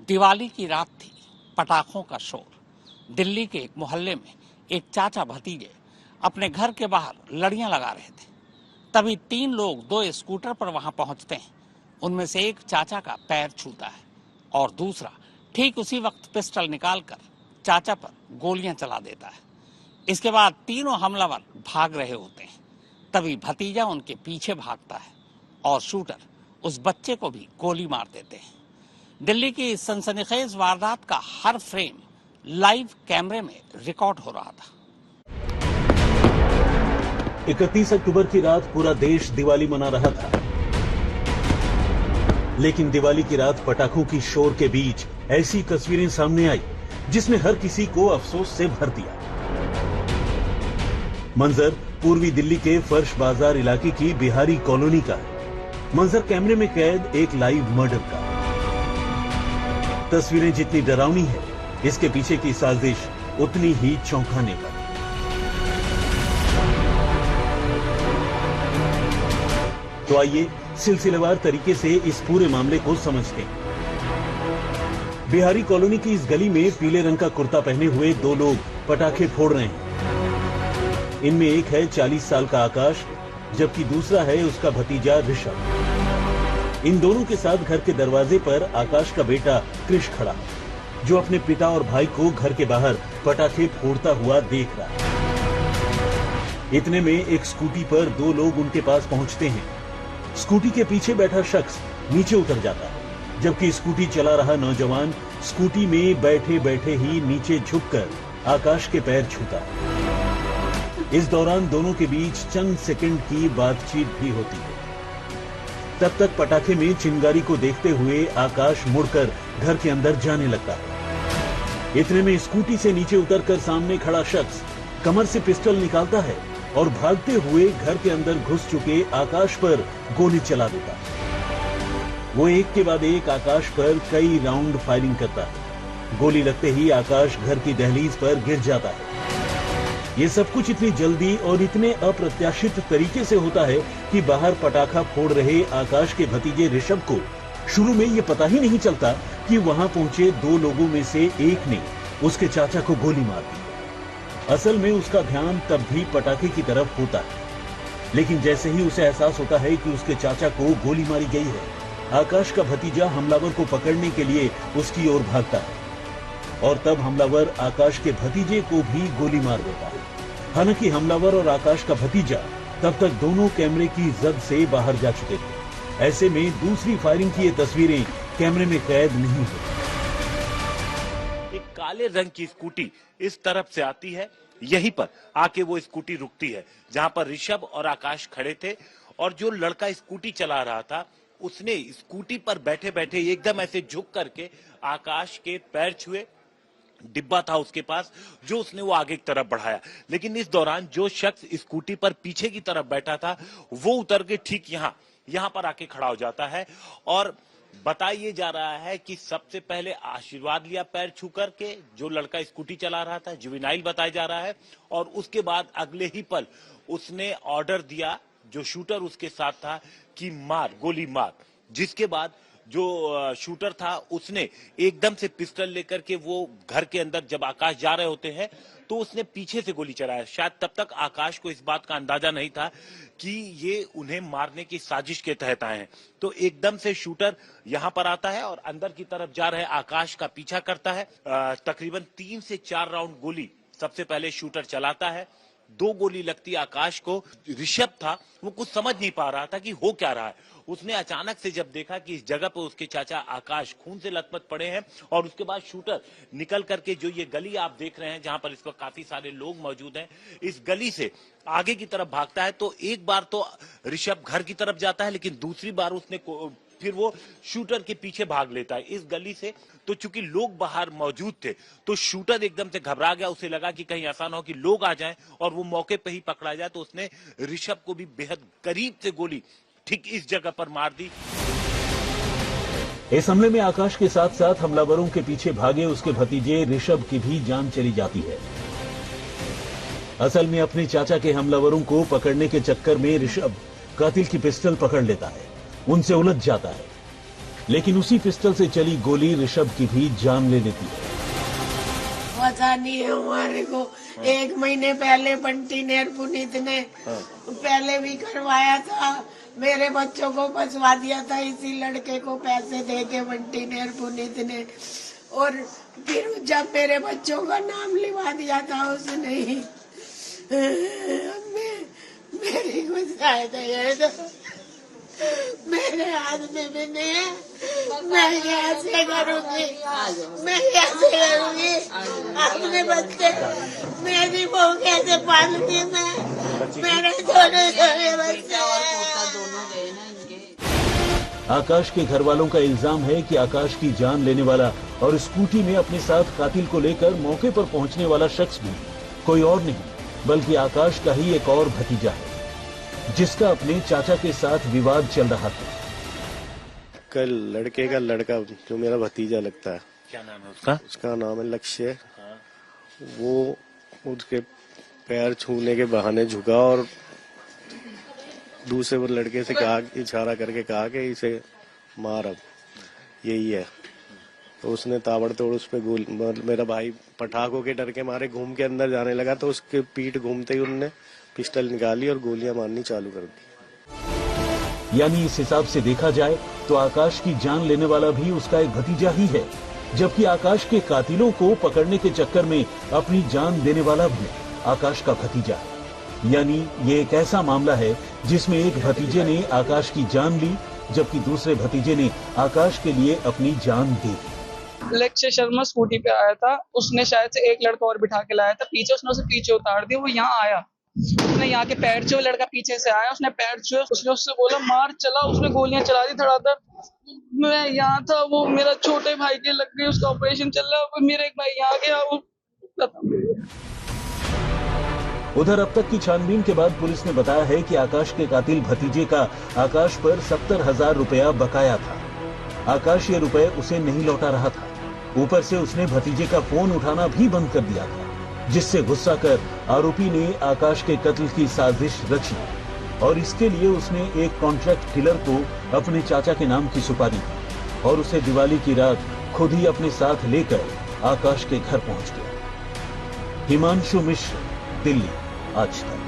दिवाली की रात थी, पटाखों का शोर। दिल्ली के एक मोहल्ले में एक चाचा भतीजे अपने घर के बाहर लड़ियां लगा रहे थे। तभी तीन लोग दो स्कूटर पर वहां पहुंचते हैं। उनमें से एक चाचा का पैर छूता है और दूसरा ठीक उसी वक्त पिस्टल निकालकर चाचा पर गोलियां चला देता है। इसके बाद तीनों हमलावर भाग रहे होते हैं। तभी भतीजा उनके पीछे भागता है और शूटर उस बच्चे को भी गोली मार देते हैं। दिल्ली की इस सनसनीखेज वारदात का हर फ्रेम लाइव कैमरे में रिकॉर्ड हो रहा था। 31 अक्टूबर की रात पूरा देश दिवाली मना रहा था, लेकिन दिवाली की रात पटाखों की शोर के बीच ऐसी तस्वीरें सामने आई जिसने हर किसी को अफसोस से भर दिया। मंजर पूर्वी दिल्ली के फर्श बाजार इलाके की बिहारी कॉलोनी का है। मंजर कैमरे में कैद एक लाइव मर्डर का। तस्वीरें जितनी डरावनी है, इसके पीछे की साजिश उतनी ही चौंकाने वाली। तो आइए सिलसिलेवार तरीके से इस पूरे मामले को समझते हैं। बिहारी कॉलोनी की इस गली में पीले रंग का कुर्ता पहने हुए दो लोग पटाखे फोड़ रहे हैं। इनमें एक है 40 साल का आकाश, जबकि दूसरा है उसका भतीजा ऋषभ। इन दोनों के साथ घर के दरवाजे पर आकाश का बेटा कृष खड़ा, जो अपने पिता और भाई को घर के बाहर पटाखे फोड़ता हुआ देख रहा है। इतने में एक स्कूटी पर दो लोग उनके पास पहुंचते हैं। स्कूटी के पीछे बैठा शख्स नीचे उतर जाता है, जबकि स्कूटी चला रहा नौजवान स्कूटी में बैठे बैठे ही नीचे झुककर आकाश के पैर छूता है। इस दौरान दोनों के बीच चंद सेकंड की बातचीत भी होती है। तब तक पटाखे में चिंगारी को देखते हुए आकाश मुड़कर घर के अंदर जाने लगता है। इतने में स्कूटी से नीचे उतरकर सामने खड़ा शख्स कमर से पिस्टल निकालता है और भागते हुए घर के अंदर घुस चुके आकाश पर गोली चला देता है। वो एक के बाद एक आकाश पर कई राउंड फायरिंग करता है। गोली लगते ही आकाश घर की दहलीज पर गिर जाता है। ये सब कुछ इतनी जल्दी और इतने अप्रत्याशित तरीके से होता है कि बाहर पटाखा फोड़ रहे आकाश के भतीजे ऋषभ को शुरू में ये पता ही नहीं चलता कि वहां पहुंचे दो लोगों में से एक ने उसके चाचा को गोली मार दी। असल में उसका ध्यान तब भी पटाखे की तरफ होता है, लेकिन जैसे ही उसे एहसास होता है कि उसके चाचा को गोली मारी गई है, आकाश का भतीजा हमलावर को पकड़ने के लिए उसकी ओर भागता है और तब हमलावर आकाश के भतीजे को भी गोली मार देता है। हालांकि हमलावर और आकाश का भतीजा तब तक दोनों कैमरे की जद से बाहर जा चुके थे। ऐसे में दूसरी फायरिंग की ये तस्वीरें कैमरे में कैद नहीं होती। एक काले रंग की स्कूटी इस तरफ से आती है, यहीं पर आके वो स्कूटी रुकती है जहां पर ऋषभ और आकाश खड़े थे। और जो लड़का स्कूटी चला रहा था, उसने स्कूटी पर बैठे बैठे एकदम ऐसे झुक करके आकाश के पैर छुए। डिब्बा था उसके पास, जो उसने वो आगे की तरफ बढ़ाया। लेकिन इस दौरान जो शख्स स्कूटी पर पीछे की तरफ बैठा था, वो उतर के ठीक यहाँ पर आके खड़ा हो जाता है। और बताया जा रहा है कि सबसे पहले आशीर्वाद लिया पैर छू करके जो लड़का स्कूटी चला रहा था, जुवेनाइल बताया जा रहा है। और उसके बाद अगले ही पल उसने ऑर्डर दिया जो शूटर उसके साथ था कि मार, गोली मार। जिसके बाद जो शूटर था उसने एकदम से पिस्टल लेकर के वो घर के अंदर जब आकाश जा रहे होते हैं तो उसने पीछे से गोली चलाया। शायद तब तक आकाश को इस बात का अंदाजा नहीं था कि ये उन्हें मारने की साजिश के तहत आए हैं। तो एकदम से शूटर यहाँ पर आता है और अंदर की तरफ जा रहे आकाश का पीछा करता है। तकरीबन 3 से 4 राउंड गोली सबसे पहले शूटर चलाता है। 2 गोली लगती आकाश को। ऋषभ था, वो कुछ समझ नहीं पा रहा था कि हो क्या रहा है। उसने अचानक से जब देखा कि इस जगह पर उसके चाचा आकाश खून से लथपथ पड़े हैं और उसके बाद शूटर निकल करके जो ये गली आप देख रहे हैं जहां पर इस वक्त काफी सारे लोग मौजूद हैं, इस गली से आगे की तरफ भागता है। तो एक बार तो ऋषभ घर की तरफ जाता है, लेकिन दूसरी बार उसने फिर वो शूटर के पीछे भाग लेता है इस गली से। तो चूंकि लोग बाहर मौजूद थे तो शूटर एकदम से घबरा गया। उसे लगा कि कहीं ऐसा ना हो कि लोग आ जाएं और वो मौके पे ही पकड़ा जाए। तो उसने ऋषभ को भी बेहद करीब से गोली ठीक इस जगह पर मार दी। इस हमले में आकाश के साथ साथ हमलावरों के पीछे भागे उसके भतीजे ऋषभ की भी जान चली जाती है। असल में अपने चाचा के हमलावरों को पकड़ने के चक्कर में ऋषभ कातिल की पिस्टल पकड़ लेता है, उनसे उलझ जाता है। लेकिन उसी पिस्टल से चली गोली ऋषभ की भी जान ले लेती है। पता नहीं है हमारे को। 1 महीने पहले बंटी नेर पुनीत ने पहले भी करवाया था, मेरे बच्चों को फंसवा दिया था इसी लड़के को पैसे दे के बंटी नेर पुनीत ने। और फिर जब मेरे बच्चों का नाम लिवा दिया था उसने ही, मेरी कुछ सहायता है तो मेरे हाथ में भी नहीं है, मैं कैसे करूँगी, मैं कैसे करूँगी अपने बच्चे, मेरी बहू कैसे पालूंगी मैं, मेरे छोटे बच्चे। आकाश के घर वालों का इल्जाम है कि आकाश की जान लेने वाला और स्कूटी में अपने साथ कातिल को लेकर मौके पर पहुंचने वाला शख्स भी कोई और नहीं बल्कि आकाश का ही एक और भतीजा है, जिसका अपने चाचा के साथ विवाद चल रहा था। कल लड़के का लड़का जो मेरा भतीजा लगता है, क्या नाम है उसका? उसका नाम है लक्ष्य। वो उसके पैर छूने के बहाने झुका और दूसरे लड़के से कहा, इशारा करके कहा कि इसे मार, अब यही है। तो उसने ताबड़तोड़ उस पर मेरा भाई पटाखों के डर के मारे घूम के अंदर जाने लगा, तो उसके पीठ घूमते ही उनने पिस्टल निकाली और गोलियां मारनी चालू कर दी। यानी इस हिसाब से देखा जाए तो आकाश की जान लेने वाला भी उसका एक भतीजा ही है, जबकि आकाश के कातिलों को पकड़ने के चक्कर में अपनी जान देने वाला भी आकाश का भतीजा है। यानी ये एक ऐसा मामला है जिसमें एक भतीजे ने आकाश की जान ली, जबकि दूसरे भतीजे ने आकाश के लिए अपनी जान दे दी। लक्ष्य शर्मा स्कूटी पे आया था, उसने शायद से एक लड़का और बिठा के लाया था पीछे, उसने उसे पीछे उतार दिया। वो यहाँ आया, उसने यहाँ के पैर छुए, लड़का पीछे से आया, उसने पैर छुए, उसने उससे बोला मार, चला, उसने गोलियां चला दी धड़ाधड़। मैं यहाँ था, वो मेरा छोटे भाई के लग गई, उसका ऑपरेशन चल रहा है, मेरा एक भाई यहाँ गया, वो। उधर अब तक की छानबीन के बाद पुलिस ने बताया है कि आकाश के कातिल भतीजे का आकाश पर 70,000 रुपया बकाया था। आकाश ये रुपए उसे नहीं लौटा रहा था, ऊपर से उसने भतीजे का फोन उठाना भी बंद कर दिया था, जिससे गुस्सा कर आरोपी ने आकाश के कत्ल की साजिश रची और इसके लिए उसने एक कॉन्ट्रैक्ट किलर को अपने चाचा के नाम की सुपारी दी और उसे दिवाली की रात खुद ही अपने साथ लेकर आकाश के घर पहुंच गया। हिमांशु मिश्र, दिल्ली, आज तक।